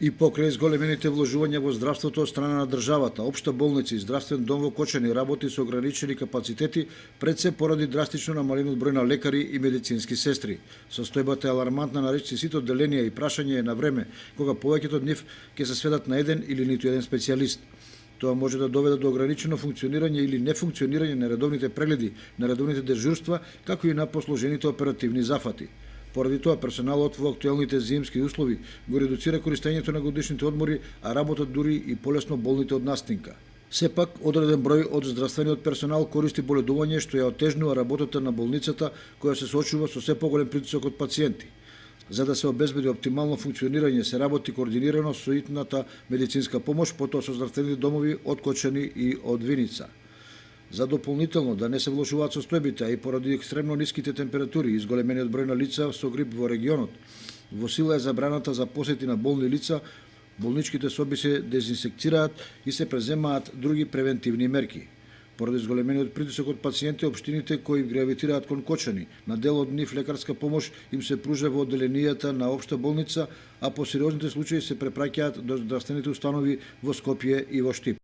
И покрај зголемените вложувања во здравството од страна на државата, општа болница и здравствен дом во Кочани работи со ограничени капацитети, пред се поради драстично намалениот број на лекари и медицински сестри. Состојбата е алармантна, наречи сите одделенија и прашање е на време, кога повеќето од нив ќе се сведат на еден или ниту еден специјалист. Тоа може да доведе до ограничено функционирање или нефункционирање на редовните прегледи, на редовните дежурства, како и на посложените оперативни зафати. Поради тоа, персоналот во актуелните зимски услови го редуцира користењето на годишните одмори, а работат дури и полесно болните од настинка. Сепак, одреден број од здравствениот персонал користи боледување што ја отежнува работата на болницата, која се соочува со се поголем притисок од пациенти. За да се обезбеди оптимално функционирање, се работи координирано со итната медицинска помош, потоа со здравствените домови од Кочани и од Виница. За дополнително да не се влошуваат состојбите, а и поради екстремно ниските температури и зголемениот број на лица со грип во регионот, во сила е забраната за посети на болни лица, болничките соби се дезинсекцираат и се преземаат други превентивни мерки. Поради зголемениот притисок од пациенти, општините кои гравитираат кон Кочани, на дел од нив лекарска помош им се пружа во одделенијата на општа болница, а по сериозните случаи се препраќаат до здравствените установи во Скопје и во Штип.